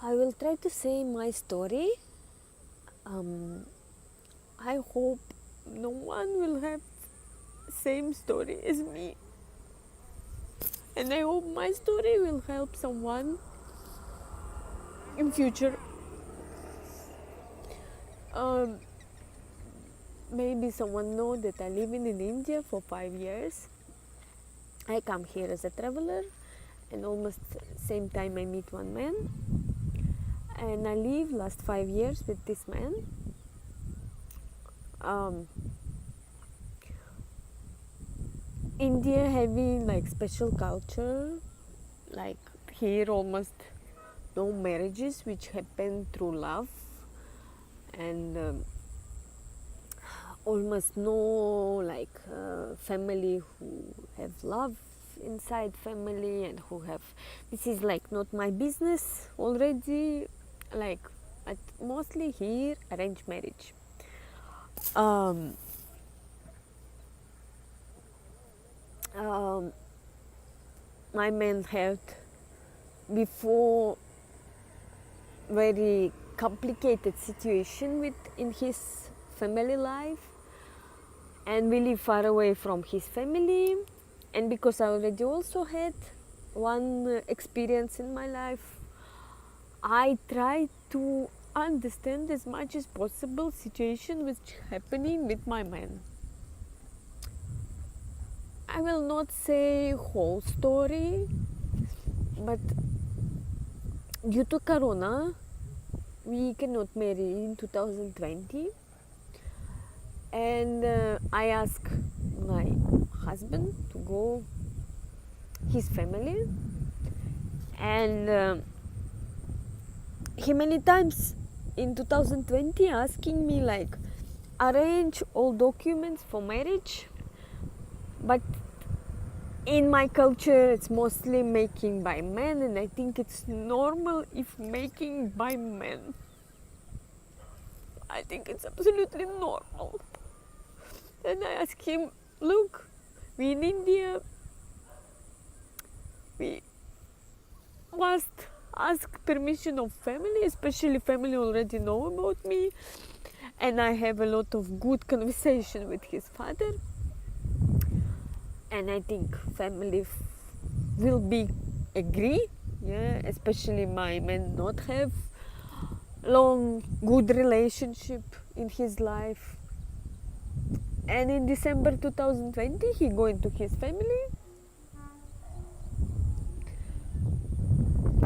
I will try to say my story. I hope no one will have same story as me, and I hope my story will help someone in future. Um, Maybe someone know that I live in India for 5 years. I come here as a traveler, and almost same time I meet one man, and I live last 5 years with this man. India having like special culture, like here almost no marriages which happen through love, and almost no like family who have love inside family and who have, this is like not my business already, like but mostly here arranged marriage. um, um, my man had before very complicated situation with in his family life, and we live far away from his family, and because I already also had one experience in my life, I try to understand as much as possible situation which happening with my man. I will not say whole story, but due to corona we cannot marry in 2020, and I asked my husband to go his family, and he many times in 2020 asking me like arrange all documents for marriage, but in my culture it's mostly making by men, and I think it's normal if making by men. I think it's absolutely normal. And I asked him, look, we in India, we must ask permission of family, especially family already know about me, and I have a lot of good conversation with his father, and I think family will be agree, yeah, especially my man not have long good relationship in his life. And in December 2020 he going to his family.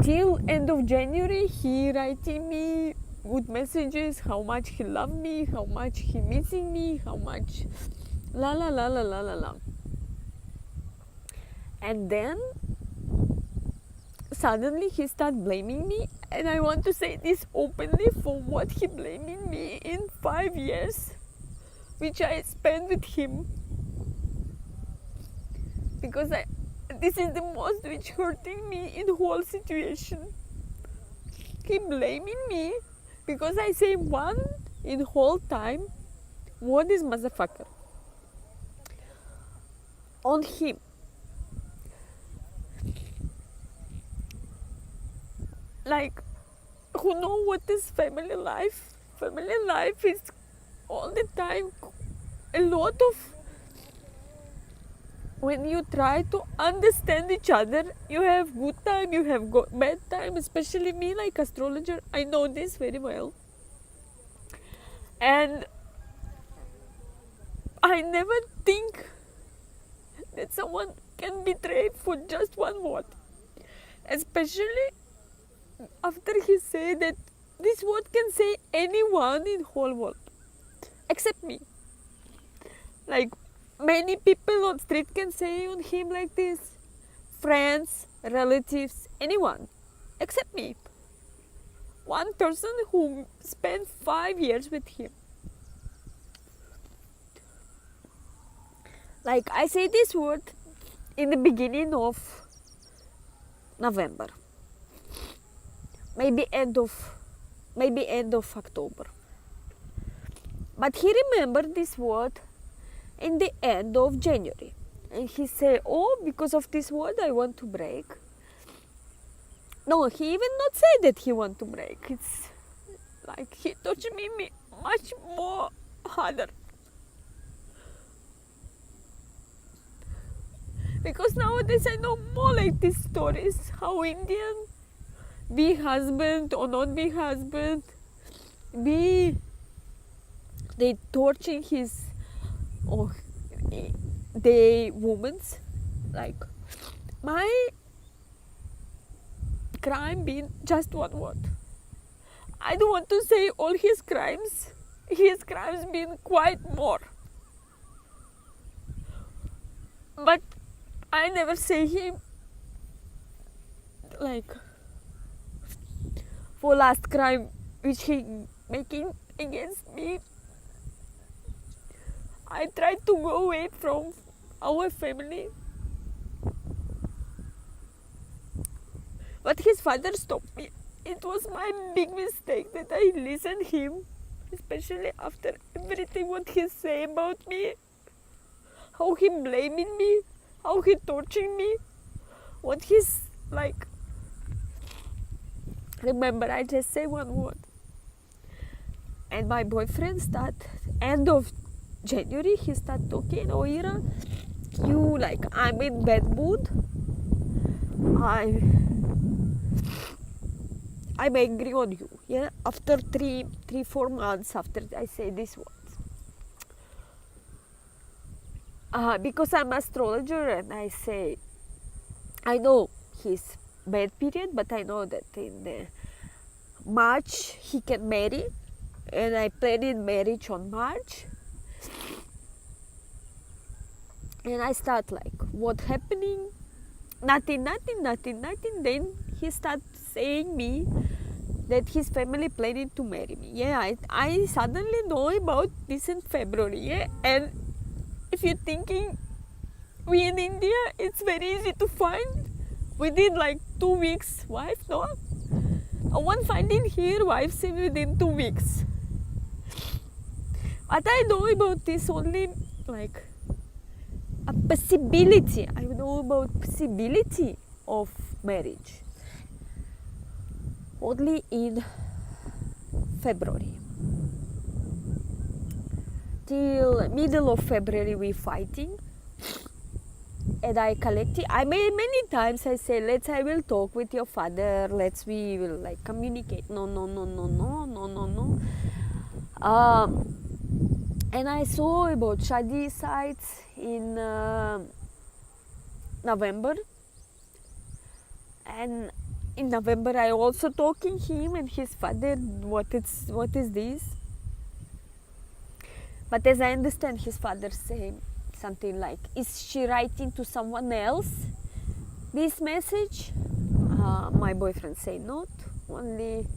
Till end of January he writing me good messages, how much he love me, how much he missing me, how much la la la la la la la. And then suddenly he start blaming me, and I want to say this openly, for what he blaming me in 5 years which I spent with him, because this is the most which hurting me in the whole situation. He blaming me because I say one in whole time what is motherfucker on him. Like, who know what is family life? Family life is all the time a lot of, when you try to understand each other, you have good time, you have bad time, especially me like astrologer, I know this very well. And I never think that someone can betray for just one word, especially after he said that this word can say anyone in whole world except me. Like, many people on street can say on him like this, friends, relatives, anyone except me, one person who spent 5 years with him. Like, I say this word in the beginning of November, maybe end of October, but he remembered this word in the end of January, and he said, oh, because of this word I want to break. No, he even not say that he want to break. It's like he touched me much more harder. Because nowadays I know more like these stories, how Indian be husband or not be husband, be they torturing his or they women's. Like my crime being just one word. I don't want to say all his crimes. His crimes been quite more. But I never say him like for last crime which he making against me. I tried to go away from our family. But his father stopped me. It was my big mistake that I listened him, especially after everything what he say about me, how he blaming me, how he torturing me, what he's like. Remember, I just say one word. And my boyfriend start end of January, he start talking, oh Ira, you like I'm in bad mood. I'm angry on you. Yeah, after 4 months after I say this words. Because I'm astrologer and I say, I know his bad period, but I know that in the March he can marry, and I planning marriage on March. And I start like, what happening? Nothing. Then he start saying me that his family planning to marry me. Yeah, I suddenly know about this in February. Yeah, and if you're thinking we in India, it's very easy to find. Within like 2 weeks, wife, no? One finding here, wife within 2 weeks. But I know about this only like a possibility. I know about possibility of marriage only in February. Till middle of February we fighting, and I collected. I made many times. I say, I will talk with your father. We will like communicate. No. And I saw about Shadi sites in November, and in November I also talking him and his father. What is this? But as I understand, his father saying something like, is she writing to someone else this message? My boyfriend say not, only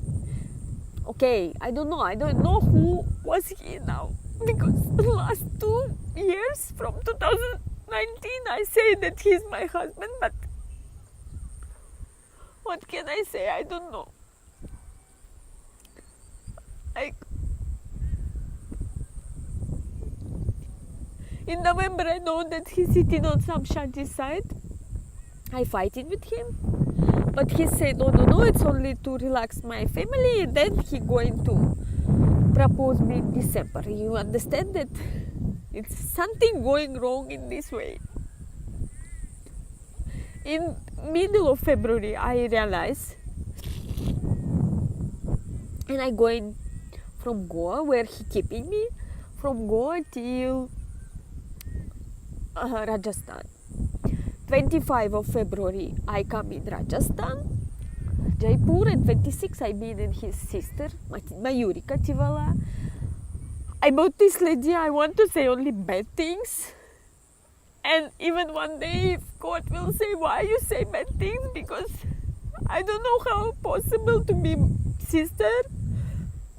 okay, I don't know who was he now, because the last 2 years from 2019 I say that he's my husband, but what can I say? I don't know. Like in November I know that he's sitting on some shanty side. I fighting with him, but he said no, it's only to relax my family, and then he going to propose me in December. You understand that it's something going wrong in this way. In middle of February I realize, and I going from Goa, where he keeping me, from Goa till Rajasthan. 25 of February I come in Rajasthan, Jaipur, and 26 I meet in his sister Mayury Kativala. About this lady I want to say only bad things, and even one day if God will say why you say bad things, because I don't know how possible to be sister,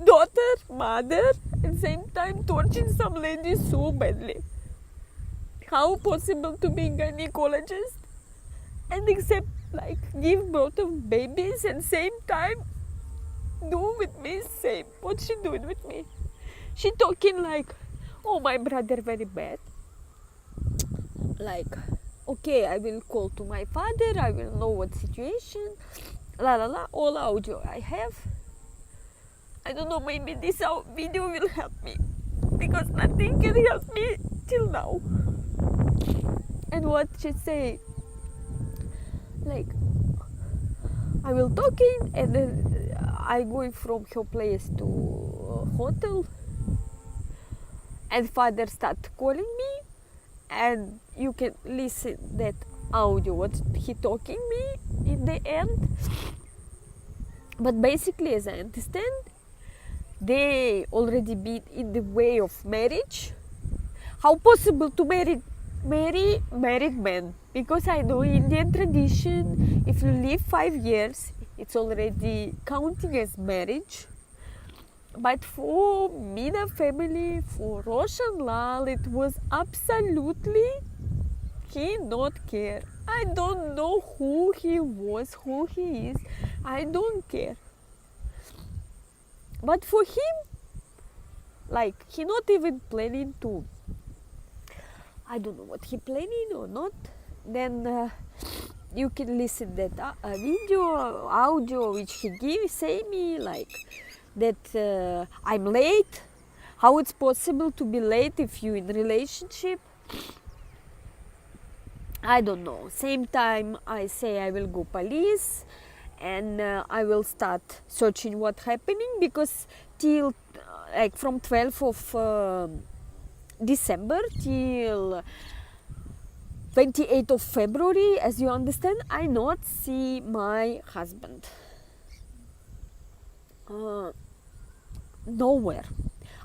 daughter, mother, at the same time torturing some lady so badly. How possible to be gynecologist and accept like give birth of babies and same time do with me same what she doing with me. She talking like, oh my brother very bad. Like, okay, I will call to my father, I will know what situation. la la la, all audio I have. I don't know, maybe this video will help me, because nothing can help me till now. And what she say, like, I will talking, and then I going from her place to hotel, and father start calling me, and you can listen that audio what he talking me in the end. But basically, as I understand, they already been in the way of marriage. How possible to marry married man? Because I know Indian tradition, if you live 5 years, it's already counting as marriage. But for Mina family, for Roshan Lal, it was absolutely, he not care. I don't know who he was, who he is. I don't care. But for him, like, he not even planning to, I don't know what he planning or not. Then you can listen that video, audio which he say me, like that I'm late. How it's possible to be late if you in relationship? I don't know. Same time I say I will go police, and I will start searching what happening, because till like from 12th of December till 28th of February, as you understand, I not see my husband nowhere.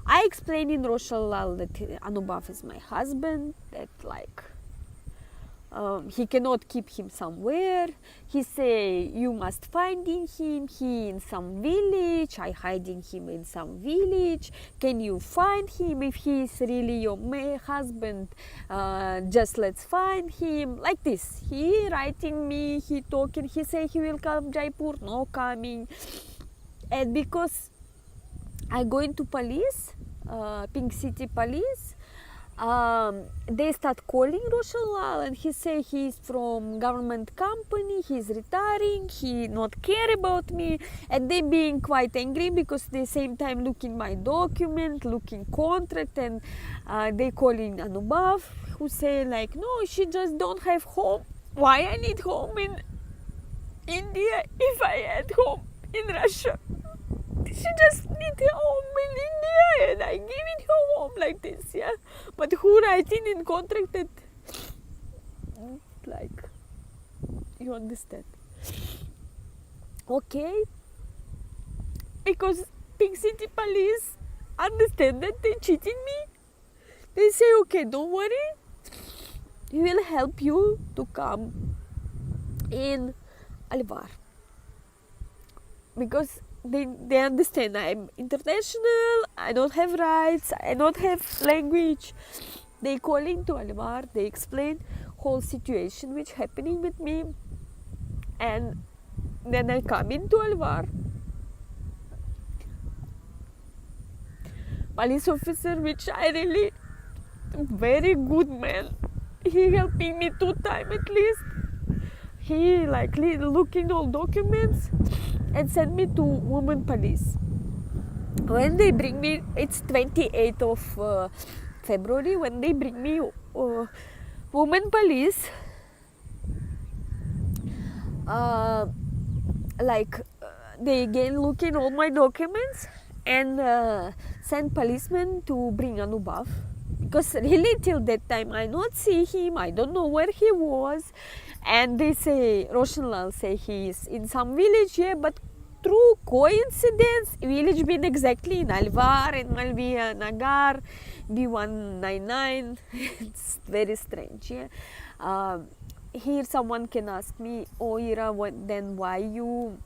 I explained in Roshan Lal that Anubhav is my husband, that like he cannot keep him somewhere. He say, you must finding him. He in some village. I hiding him in some village. Can you find him? If he is really your husband, just let's find him. Like this. He writing me, he talking. He say he will come Jaipur, no coming. And because I going to police, Pink City police, they start calling Roshan Lal, and he say he's from government company, he's retiring, he not care about me, and they being quite angry because they same time looking my document, looking contract, and they calling Anubhav, who say like, no, she just don't have home. Why I need home in India if I had home in Russia? She just need a home in India, and I give it her home like this, yeah. But who writing in contract that, like, you understand? Okay, because Pink City police understand that they cheating me. They say, okay, don't worry, we will help you to come in Alvar, because they understand I'm international, I don't have rights, I don't have language. They calling to Alvar, they explain whole situation which happening with me, and then I come into Alvar. Police officer, which I really very good man, he helping me 2 times at least. He like looking all documents and send me to women police. When they bring me, it's 28th of February, when they bring me women police, they again looking all my documents and send policemen to bring Anubhav, because really till that time I not see him, I don't know where he was. And they say, Roshan Lal say he is in some village here, but through coincidence, village been exactly in Alvar, in Malviya Nagar, B199. It's very strange, yeah. Here someone can ask me, oh Ira, then why you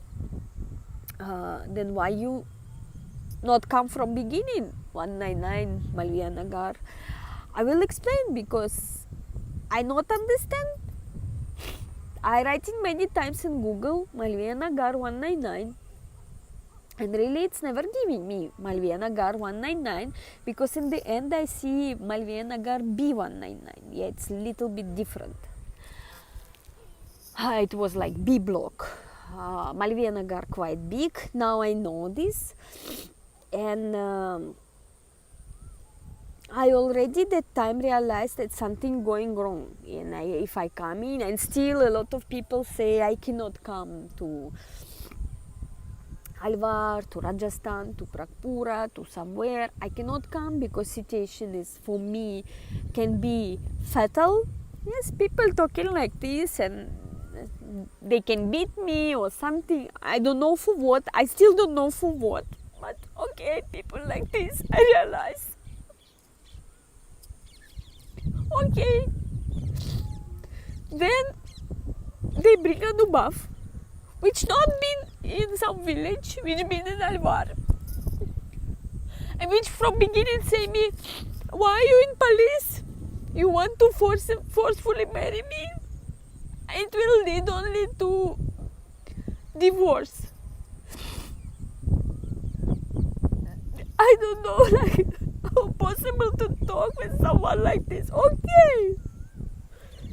not come from beginning, 199 Malviya Nagar? I will explain, because I not understand. I writing many times in Google Malviya Nagar 199, and really it's never giving me Malviya Nagar 199, because in the end I see Malviya Nagar B199. Yeah, it's a little bit different. It was like B block. Malvinagar quite big. Now I know this, and I already that time realized that something going wrong. And if I come in, and still a lot of people say I cannot come to Alwar, to Rajasthan, to Pragpura, to somewhere. I cannot come because situation is for me can be fatal. Yes, people talking like this and they can beat me or something. I don't know for what. I still don't know for what. But okay, people like this, I realize. Okay. Then they bring Anubhav, which not been in some village, which been in Alwar. And which from beginning say me, why are you in police? You want to forcefully marry me? It will lead only to divorce. I don't know like how possible to talk with someone like this. Okay.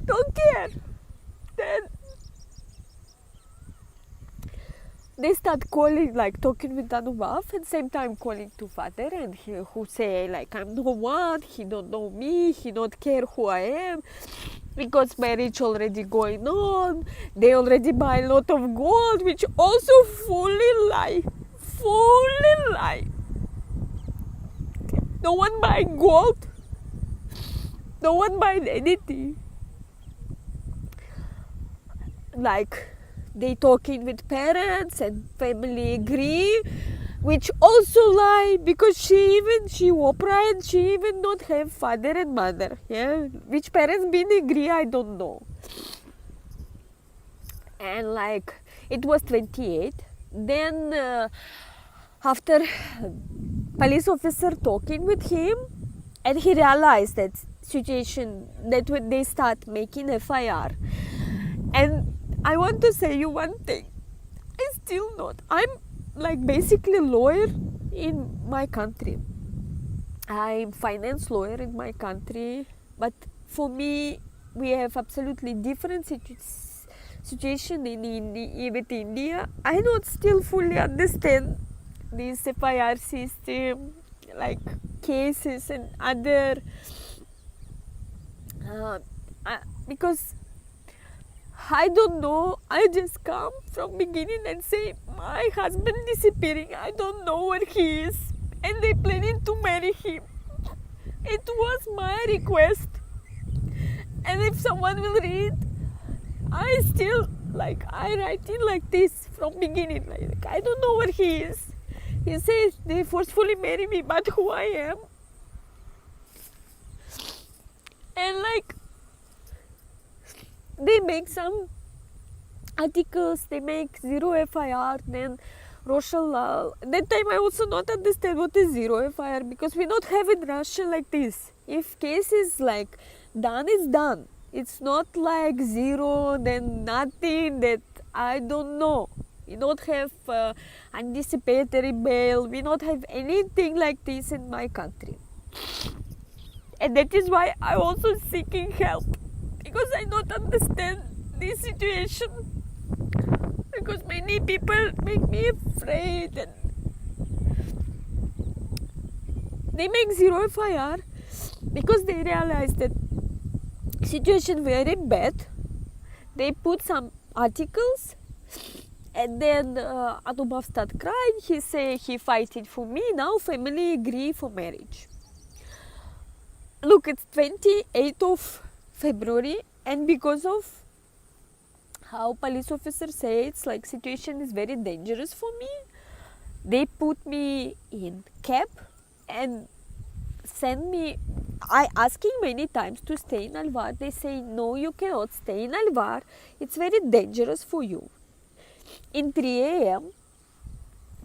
Don't care. Then they start calling, like talking with Anubhav, and same time calling to father, and he who say like I'm no one, he don't know me, he don't care who I am, because marriage already going on, they already buy a lot of gold, which also fully lie. No one buy gold, no one buy anything. Like they talking with parents and family agree, which also lie, because she Oprah and she even not have father and mother. Yeah, which parents been agree, I don't know. And like it was 28. Then after police officer talking with him, and he realized that situation that when they start making FIR. And I want to say you one thing. I still not. I'm like basically lawyer in my country. I'm finance lawyer in my country. But for me, we have absolutely different situation with India. I don't still fully understand this FIR system, like cases and other. Because I don't know, I just come from beginning and say my husband disappearing, I don't know where he is, and they planning to marry him. It was my request, and if someone will read, I still like I write it like this from beginning, like I don't know where he is. He says they forcefully marry me, but who I am, and like they make some articles, they make zero FIR, then Roshan Lal. That time I also not understand what is zero FIR, because we not have in Russia like this. If case is like done, it's done. It's not like zero, then nothing, that I don't know. We don't have anticipatory bail. We don't have anything like this in my country. And that is why I also seeking help. Because I don't understand this situation, because many people make me afraid, and they make zero FIR because they realize that situation very bad. They put some articles, and then Anubhav start crying. He say he fighting for me, now family agree for marriage. Look, it's 28th of February, and because of how police officer say it's like situation is very dangerous for me, they put me in cab and send me. I asking many times to stay in Alwar. They say no, you cannot stay in Alwar, it's very dangerous for you. In 3 a.m.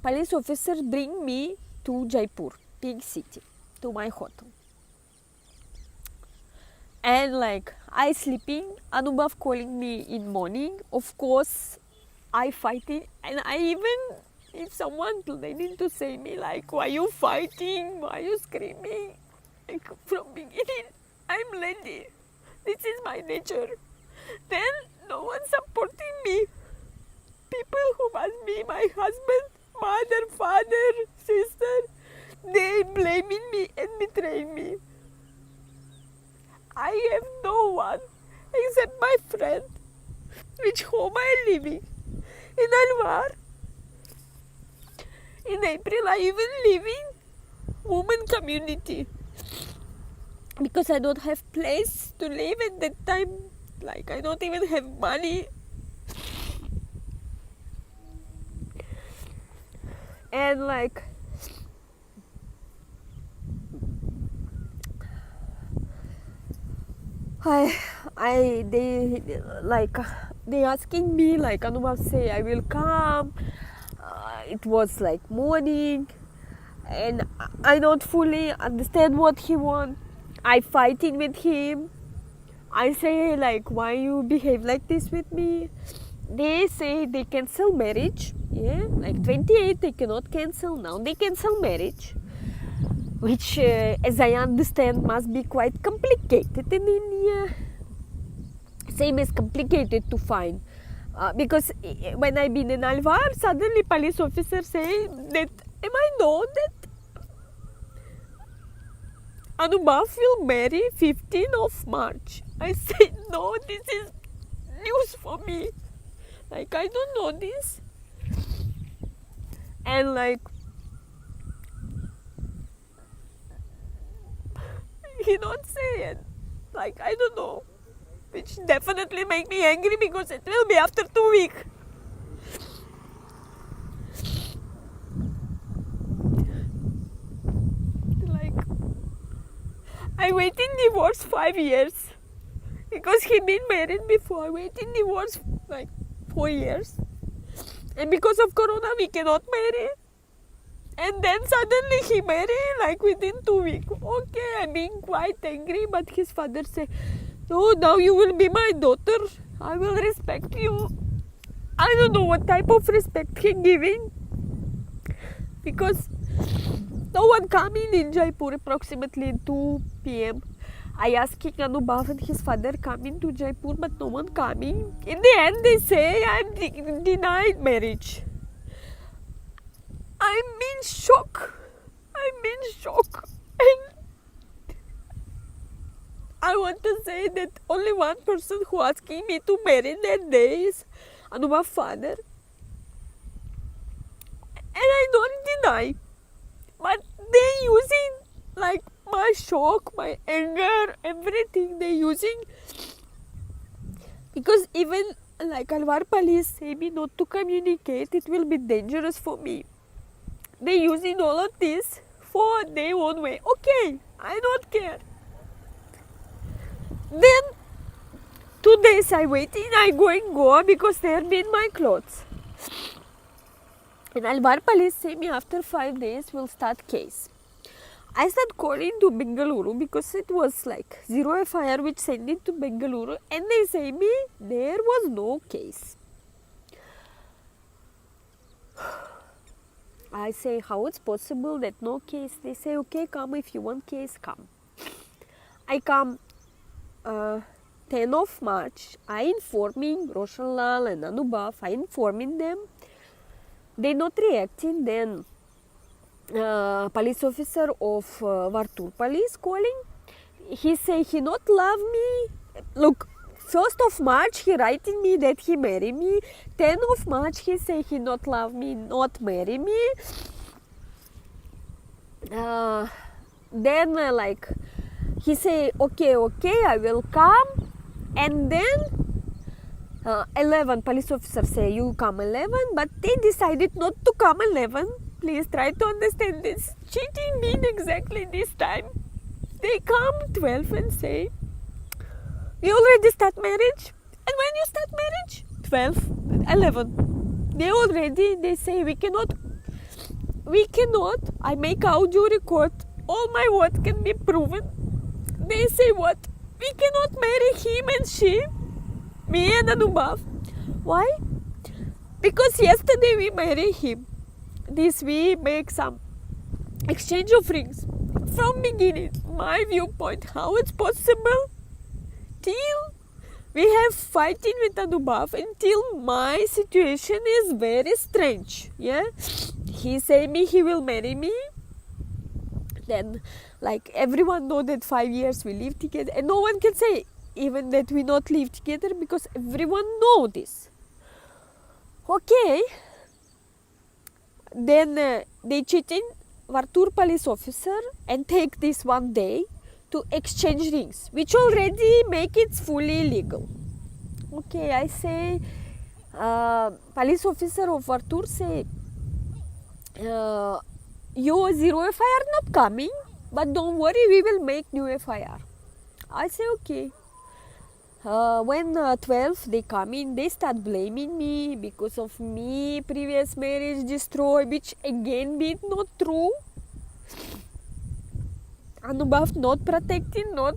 police officers bring me to Jaipur, big city, to my hotel. And like I sleeping, Anubhav calling me in morning. Of course, I fighting, and I even if someone they need to say me like, why you fighting? Why you screaming? Like from beginning, I'm lady. This is my nature. Then no one supporting me. people who must be my husband, mother, father, sister, they blaming me and betraying me. I have no one except my friend, with whom I am living in Alvar. In April, I even live in women community because I don't have place to live at that time. Like, I don't even have money. And like, they asking me, like, Anubhav say I will come. It was like morning, and I don't fully understand what he want. I fighting with him. I say, like, why you behave like this with me? They say they cancel marriage. Yeah, like 28 they cannot cancel. Now they cancel marriage, which as I understand must be quite complicated in India. Same as complicated to find. Because when I been in Alvar, suddenly police officer say that, am I know that Anubhav will marry 15th of March. I said, no, this is news for me. Like, I don't know this. And like, he not say it. Like, I don't know. Which definitely make me angry because it will be after 2 weeks. Like, I waited divorce 5 years because he been married before. I waited divorce like 4 years, and because of Corona we cannot marry. And then suddenly he married like within 2 weeks. Okay, I'm being quite angry, but his father say, no, now you will be my daughter. I will respect you. I don't know what type of respect he giving, because no one coming in Jaipur approximately 2 p.m. I asking Anubhav and his father coming to Jaipur, but no one coming. In the end, they say I'm denied marriage. I'm in shock. And I want to say that only one person who asking me to marry that day is Anubhav's father. And I don't deny. But they using like my shock, my anger, everything they using. Because even like Alvar police say me not to communicate, it will be dangerous for me. They using all of this for their own way. Okay, I don't care. Then 2 days I waiting, I going Goa because there been my clothes. And Alvar police say me after 5 days will start case. I started calling to Bengaluru because it was like 0 FIR which sent it to Bengaluru, and they say me there was no case. I say, how it's possible that no case? They say, okay, come if you want case, come. I come 10 of March. I informing Roshan Lal and Anubhav. I informing them. They not reacting. Then police officer of Vartur police calling. He say he not love me. Look, 1st of March he writing me that he marry me. 10 of March he say he not love me, not marry me. Then like he say, okay, I will come. And then 11 police officers say you come 11, but they decided not to come 11. Please try to understand this. Cheating mean exactly this time. They come 12 and say, we already start marriage. And when you start marriage? 12, 11. They say we cannot. I make audio record. All my words can be proven. They say what? We cannot marry him and she, me and Anubhav. Why? Because yesterday we married him. This we make some exchange of rings. From beginning, my viewpoint, how it's possible till We have fighting with Anubhav until my situation is very strange. Yeah, he say me he will marry me. Then, like everyone know that 5 years we live together, and no one can say even that we not live together because everyone know this. Okay. Then they cheating Vartur police officer and take this one day to exchange rings, which already make it fully legal. Okay, I say, police officer of Vartur say, your zero FIR not coming, but don't worry, we will make new FIR. I say okay. When 12 they come in, they start blaming me because of me previous marriage destroyed, which again be not true. Anubhav not protecting, not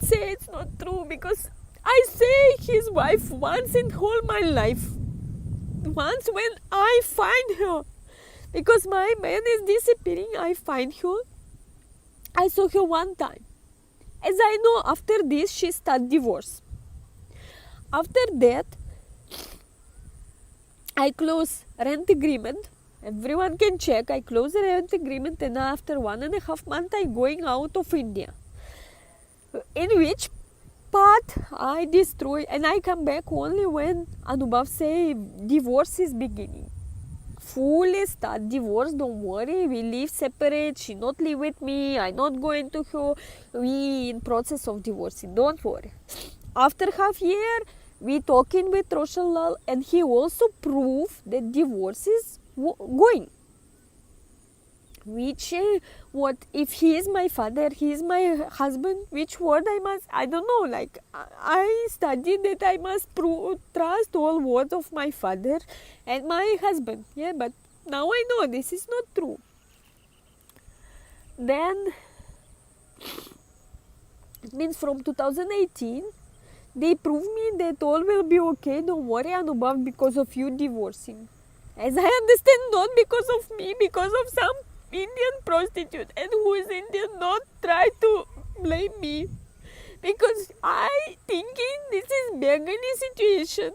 say it's not true, because I say his wife once in whole my life. Once when I find her, because my man is disappearing, I find her. I saw her one time. As I know, after this she start divorce. After that, I close rent agreement. Everyone can check. I close the rent agreement, and after 1.5 months, I going out of India. In which part I destroy, and I come back only when Anubhav say divorce is beginning. Fully start divorce. Don't worry, we live separate. She not live with me. I not going to her. We in process of divorcing. Don't worry. After half year, we talking with Roshan Lal, and he also proved that divorce is going. Which, what if he is my father, he is my husband, which word I don't know, like I studied that I must trust all words of my father and my husband, yeah, but now I know this is not true. Then, it means from 2018, they prove me that all will be okay, don't worry Anubhav, because of you divorcing. As I understand, not because of me, because of some Indian prostitute, and who is Indian, not try to blame me. Because I thinking this is beggary situation.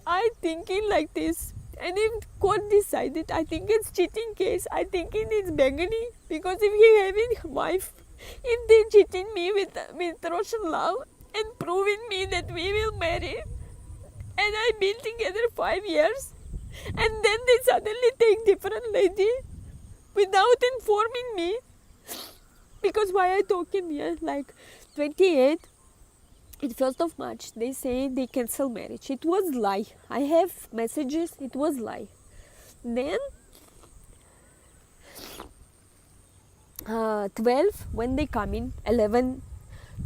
I thinking like this. And if court decided, I think it's cheating case. I thinking it's beggary. Because if he having wife, if they cheating me with Roshan Lal and proving me that we will marry, and I been together 5 years, and then they suddenly take different lady without informing me. Because why I talking here, like 28, in 1st of March, they say they cancel marriage. It was lie. I have messages, it was lie. Then 12, when they come in, 11,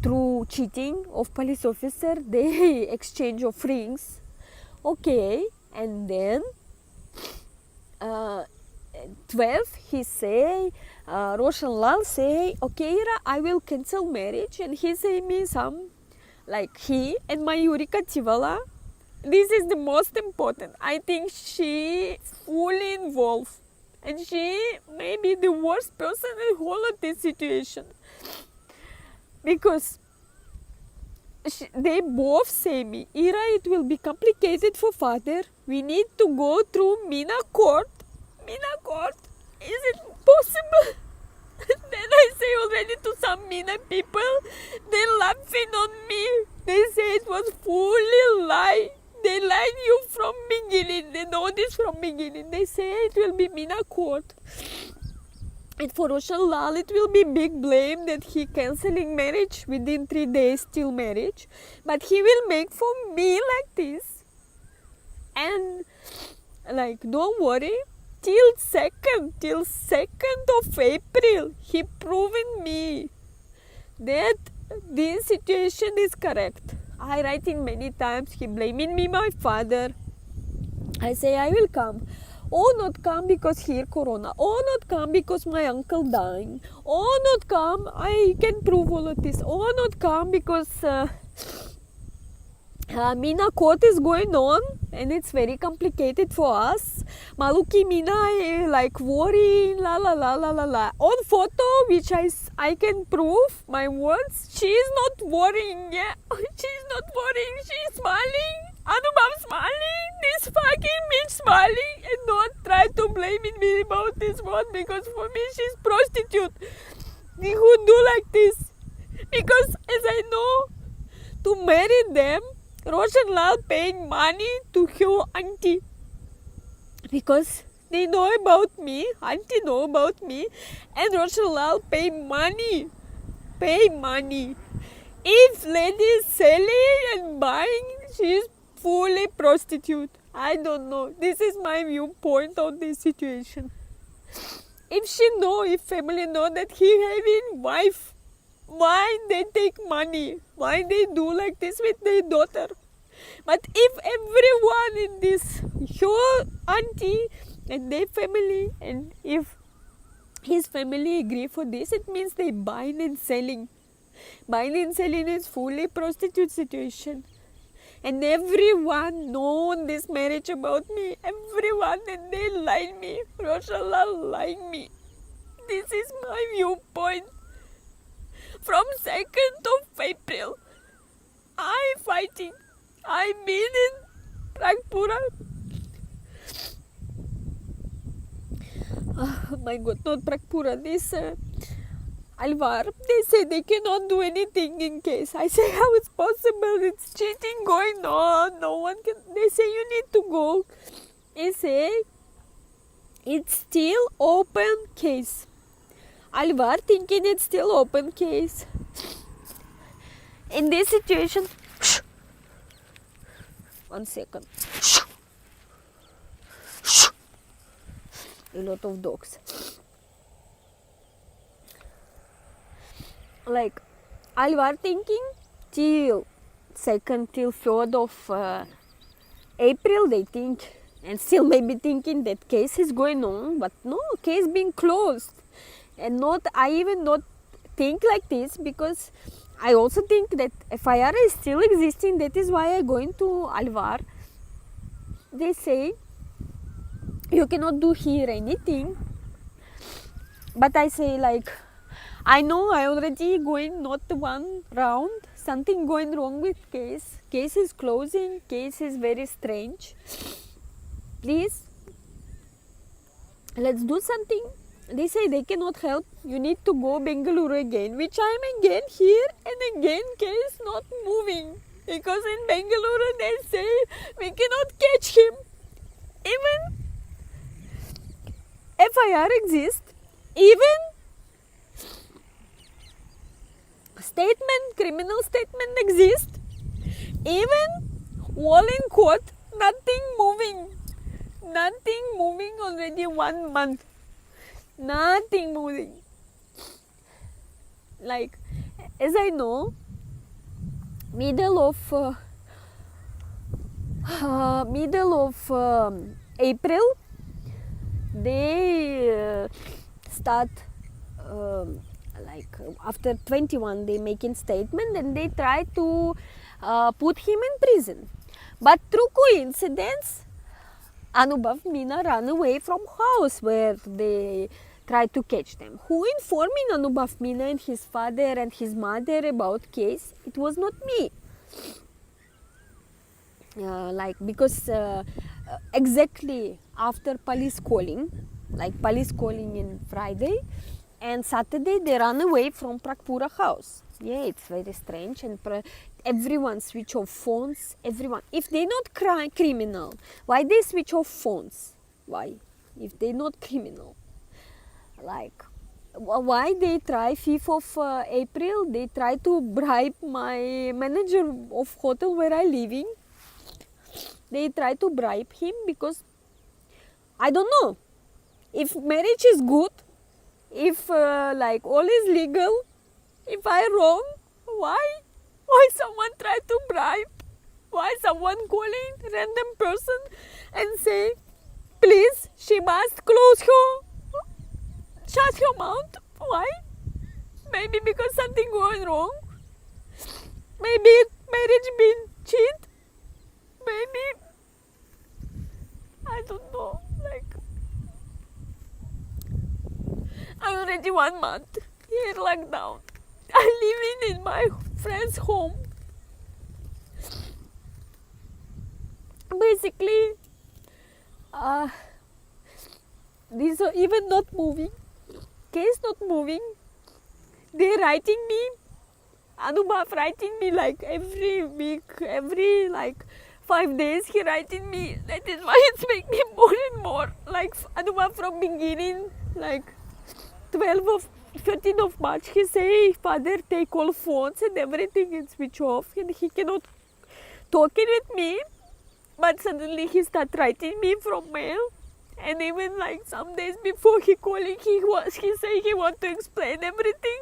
through cheating of police officer, they exchange of rings. Okay, and then 12, he say, Roshan Lal say, okay, Ira, I will cancel marriage, and he say me some, like he and Mayury, this is the most important. I think she fully involved, and she may be the worst person in whole of this situation, because they both say me, Ira, it will be complicated for father. We need to go through Mina court. Mina court, is it possible? Then I say already to some Mina people, they laughing on me. They say it was fully lie. They lied you from beginning. They know this from beginning. They say it will be Mina court. And for Roshan Lal, it will be big blame that he cancelling marriage within 3 days till marriage. But he will make for me like this. And like, don't worry. Till 2nd of April, he proven me that this situation is correct. I write in many times, he blaming me, my father. I say, I will come. Oh, not come because here corona. Oh, not come because my uncle dying. Oh, not come, I can prove all of this. Oh, not come because Mina court is going on and it's very complicated for us. Maluki Mina like worrying, la la la la la la. On photo, which I can prove my words, she is not worrying. Yeah, she's not worrying. She's smiling. Anubhav smiling. This fucking bitch smiling, and not try to blame me about this one, because for me she's prostitute. Who do like this? Because as I know, to marry them, Roshan Lal paying money to her auntie, because they know about me, auntie know about me, and Roshan Lal pay money. If lady is selling and buying, she is fully prostitute. I don't know. This is my viewpoint on this situation. If family know that he having wife, why they take money? Why they do like this with their daughter? But if everyone in this, your auntie and their family, and if his family agree for this, it means they buying and selling. Buying and selling is fully prostitute situation. And everyone know this marriage about me. Everyone, and they lie me. Roshan Lal lying me. This is my viewpoint. From 2nd of April, I fighting. I been in Rangpura. Oh my God, not Pragpura. This Alvar. They say they cannot do anything in case. I say, how it's possible? It's cheating going on. No one can. They say you need to go. They say it's still open case. Alvar thinking it's still open case. In this situation, one second. A lot of dogs. Like, Alvar thinking till 2nd till 3rd of April, they think, and still maybe thinking that case is going on, but no, case being closed. And not, I even not think like this, because I also think that FIR is still existing. That is why I going to Alvar. They say you cannot do here anything, but I say like, I know I already going not one round, something going wrong with case. Case is closing, case is very strange. Please, let's do something. They say they cannot help, you need to go Bengaluru again, which I am again here, and again case not moving. Because in Bengaluru they say we cannot catch him. Even FIR exists, even statement, criminal statement exists, even wall in court, nothing moving already 1 month. Nothing moving. Like, as I know, middle of April, they start like after 21 they making statement, and they try to put him in prison. But through coincidence, Anubhav Meena ran away from house where they tried to catch them. Who informing Anubhav Meena and his father and his mother about case? It was not me. Because exactly after police calling in Friday, and Saturday they ran away from Pragpura house. Yeah, it's very strange, and everyone switch off phones. Everyone, if they not criminal, why they switch off phones? Why, if they not criminal? Like, why they try 5th of April? They try to bribe my manager of hotel where I living. They try to bribe him because I don't know if marriage is good, if like all is legal. If I wrong, why someone try to bribe? Why someone calling random person and say, please, she must shut her mouth? Why? Maybe because something going wrong. Maybe marriage been cheat. maybe, I don't know, like, I'm already 1 month here lockdown. I'm living in my friend's home. Basically, these are even not moving. Case not moving. They're writing me. Anubhav writing me like every week, every like 5 days he writing me. That is why it's making me more and more like Anubhav from beginning, like 13th of March he say, father take all phones and everything and switch off and he cannot talking with me. But suddenly he start writing me from mail. And even like some days before he calling, he say he want to explain everything,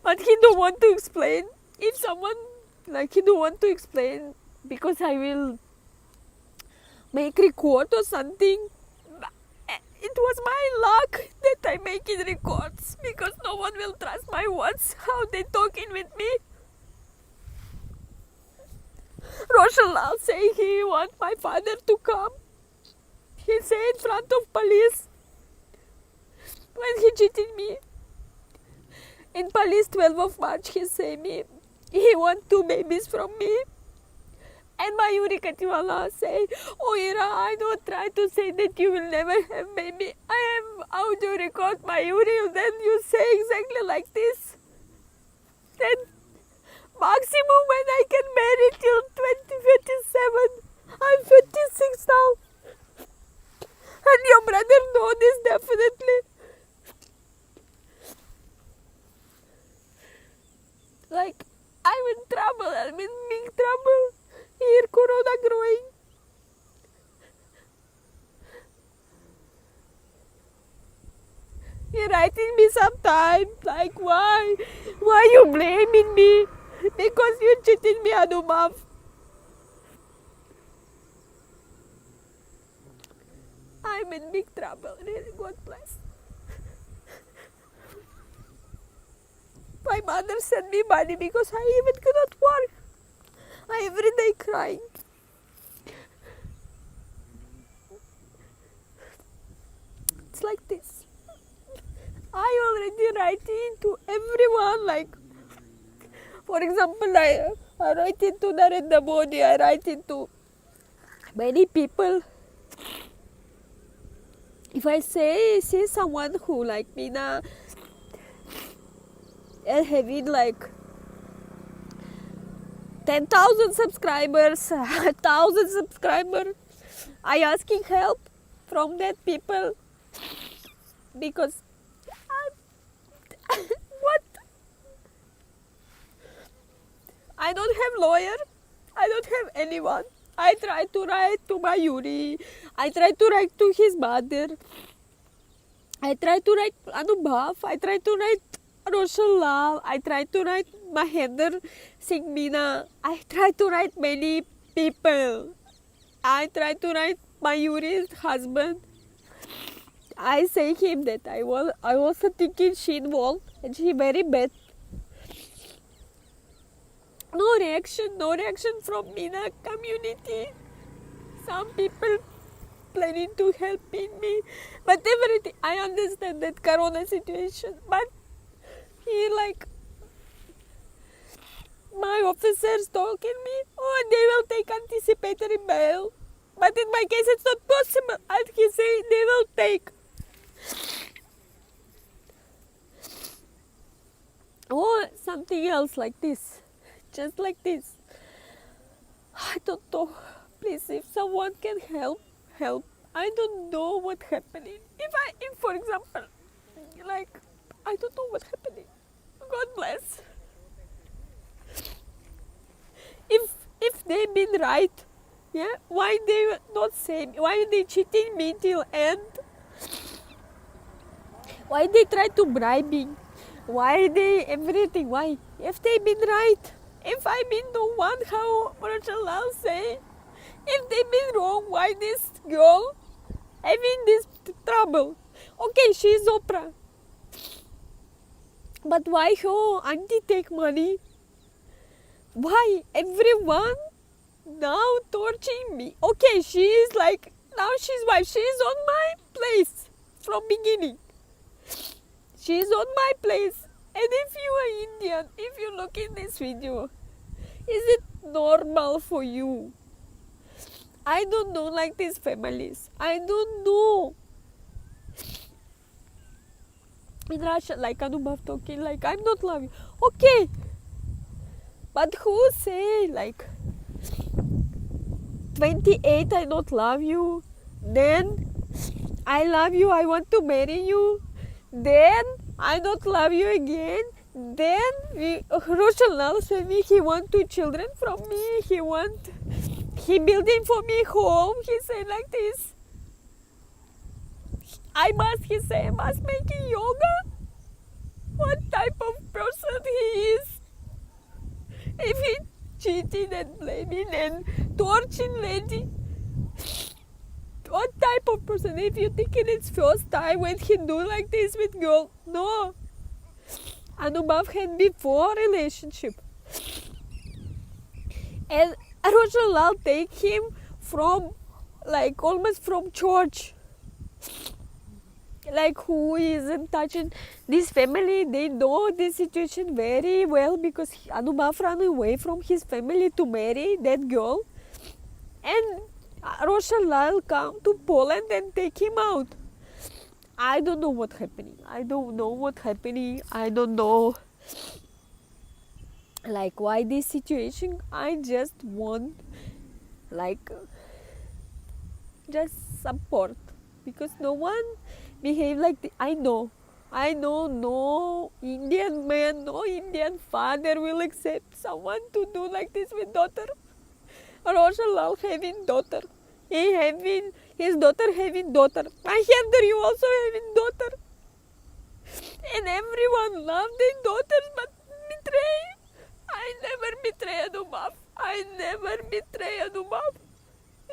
but he don't want to explain. If someone like he don't want to explain because I will make record or something. It was my luck that I making records because no one will trust my words. How they talking with me. Roshan Lal say he want my father to come. He say in front of police when he cheated me. In police 12th of March he say me he want 2 babies from me. And Mayury say, oh Ira, I don't try to say that you will never have baby. I have audio record Mayury, then you say exactly like this. Then maximum when I can marry till 2057. I'm 56 now. And your brother know this definitely. Like, I'm in trouble. I'm in big trouble. Here, Corona growing. He writing me sometimes, like, why you blaming me? Because you cheated me, Anubhav. I'm in big trouble, really, God bless. My mother sent me money because I even cannot work. I every day crying. It's like this. I already writing to everyone, like, for example, I writing to Narendra Modi, I writing to many people. If I see someone who like me now, and having like 10,000 subscribers, 1,000 subscribers, I asking help from that people because what? I don't have lawyer, I don't have anyone. I try to write to Mayury, I try to write to his mother, I try to write Anubhav, I try to write Roshan Lal, I try to write Mahendra Singh Meena, I try to write many people. I try to write Mayury's husband. I say him that I also thinking she involved and she very bad. No reaction from Meena community. Some people planning to help me, but everything, I understand that corona situation, but he like, my officers talking me, oh they will take anticipatory bail, but in my case it's not possible, and he say they will take. Or something else like this, just like this. I don't know. Please, if someone can help. I don't know what happening. If for example, like, I don't know what happening. God bless. If they been right, yeah, why they not say? Why they cheating me till end? Why they try to bribe me? Why they everything? Why? If they been right, if I been the one, how Roshan Lal say, if they been wrong, why this girl having this trouble? Okay, she's Oprah, but why her auntie take money? Why everyone now torturing me. Okay, she's like, now she's wife. She's on my place from beginning. She's on my place. And if you are Indian, if you look in this video, is it normal for you? I don't know like these families. I don't know. In Russia, like Anubhav talking, like I'm not loving. Okay. But who say like 28 I don't love you, then I love you, I want to marry you, then I don't love you again, then Roshan Lal said me he want 2 children from me, he building for me home, he said like this. He say I must making yoga. What type of person he is? If he cheating and blaming and torturing lady, what type of person? If you think it's first time when he do like this with girl, no. Anubhav had before relationship, and Roshan Lal take him from like almost from church. Like who isn't touching this family, they know this situation very well because Anubhav ran away from his family to marry that girl, and Roshan Lal come to Poland and take him out. I don't know what's happening. I don't know like why this situation. I just want like just support because no one behave like this. I know no Indian man, no Indian father will accept someone to do like this with daughter. Roshan Lal having daughter. His daughter having daughter. My Hender, you also having daughter. And everyone love their daughters but betray. I never betray Anubhav. I never betray Anubhav.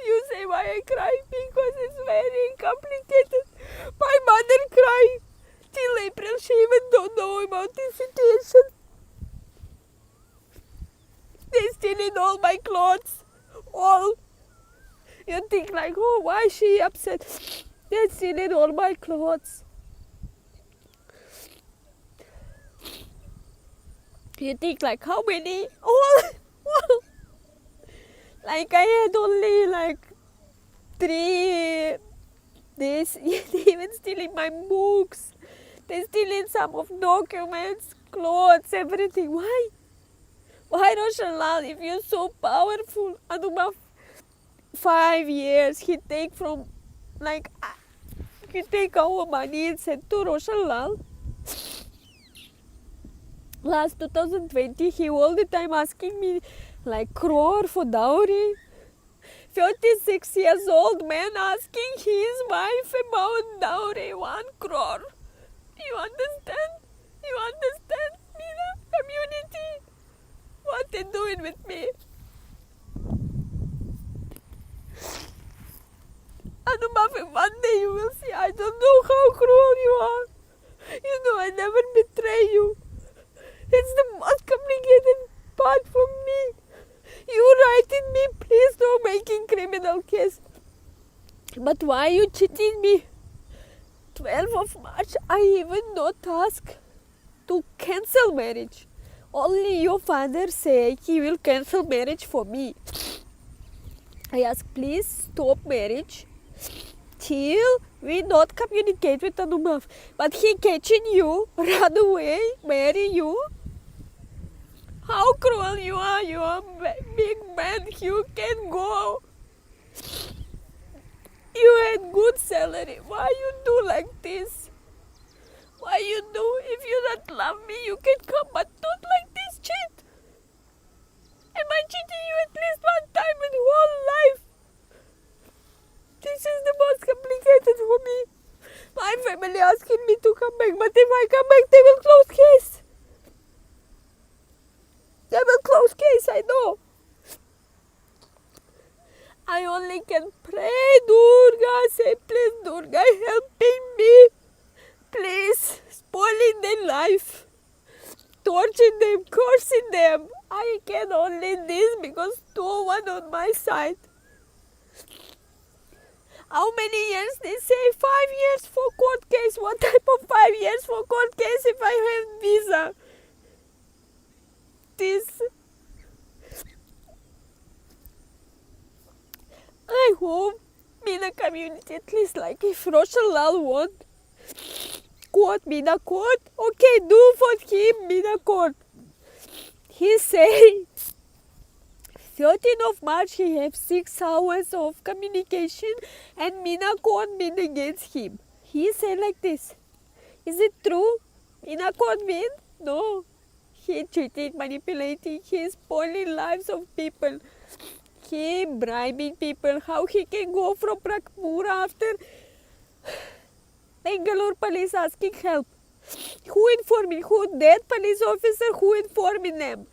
You say why I cry? Because it's very complicated. My mother cried till April. She even don't know about this situation. They stealing all my clothes. All. You think like, oh, why is she upset? They stealing all my clothes. You think like, how many? All. Like I had only like 3 days. They even stealing my books. They stealing some of documents, clothes, everything. Why? Why Roshan Lal? If you're so powerful, Anubhav, 5 years he take from like he take our money and sent to Roshan Lal. Last 2020, he all the time asking me like crore for dowry. 36 years old man asking his wife about dowry, 1 crore. You understand? You understand, Mina? Community? What they doing with me? Anubhav, one day you will see. I don't know how cruel you are. You know I never betray you. It's the most complicated part for me. You writing me, please don't making criminal case. But why you cheating me? 12th of March, I even not ask to cancel marriage. Only your father say he will cancel marriage for me. I ask, please stop marriage till we not communicate with Anubhav. But he catching you, run away, marry you. How cruel you are a big man, you can go. You had good salary, why you do like this? Why you do? If you don't love me, you can come, but not like this, cheat. Am I cheating you at least one time in whole life? This is the most complicated for me. My family asking me to come back, but if I come back, they will close case. They will close case, I know. I only can pray, Durga, say, please, Durga, helping me. Please, spoiling their life, torturing them, cursing in them. I can only this because no one on my side. How many years? They say 5 years for court case. What type of 5 years for court case if I have visa? This. I hope in the community, at least like if Roshan Lal won't quote me the court, okay, do for him be the court. He say 13th of March he have 6 hours of communication and Mina court been against him. He say like this. Is it true? Mina court win? No. He cheated, manipulating, he spoiling lives of people. He bribing people. How he can go from Prakmura after Bangalore police asking help? Who informing? Who? That police officer who informing them?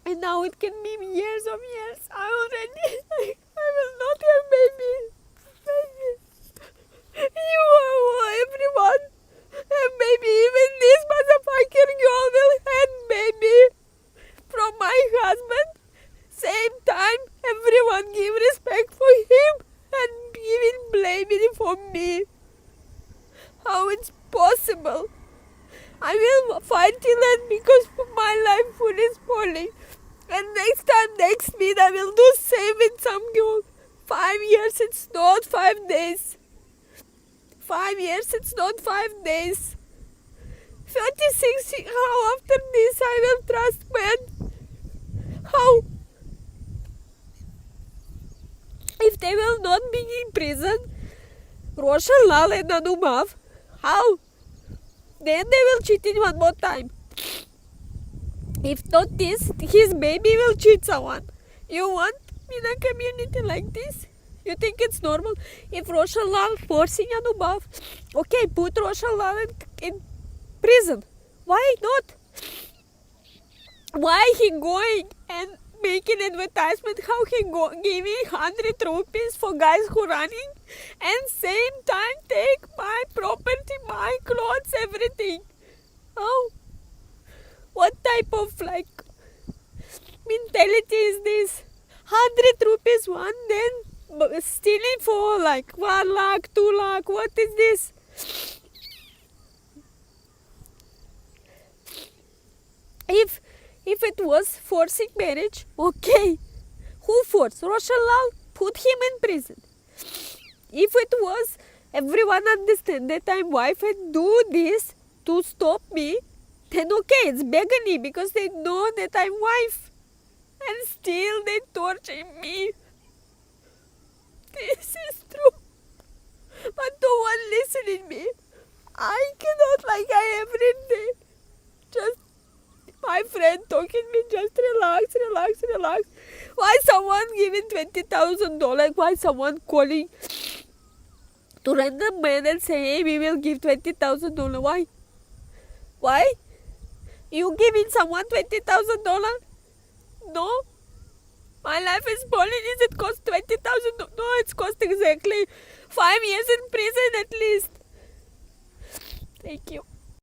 And now it can be years of years. I already, I will not have baby. You are everyone. And baby, even this motherfucker girl will have baby from my husband. Same time, everyone give respect for him and giving blaming for me. How it's possible? I will fight till end because my life food is falling. And next time, next week, I will do same with some girl. 5 years, it's not 5 days. 5 years, it's not 5 days. 36, how after this I will trust man? How? If they will not be in prison, Roshan Lal and Anubhav, how? Then they will cheat in one more time. If not this, his baby will cheat someone. You want in a community like this? You think it's normal? If Roshan Lal forcing Anubhav, okay, put Roshan Lal in prison. Why not? Why he going and making advertisement how he giving 100 rupees for guys who running and same time take my property, my clothes, everything. Oh, what type of like mentality is this? 100 rupees one, then stealing for like 1 lakh, 2 lakh. What is this? If it was forcing marriage, okay. Who forced? Roshan Lal, put him in prison. If it was, everyone understand that I'm wife and do this to stop me, then okay, it's bigamy because they know that I'm wife. And still they torture me. This is true. But no one listening me. I cannot like I every day. Just my friend talking me, just relax, relax, relax. Why someone giving $20,000? Why someone calling to random man and say, hey, we will give $20,000? Why? Why? You giving someone $20,000? No. My life is falling. Is it cost 20,000? No, it's cost exactly 5 years in prison at least. Thank you.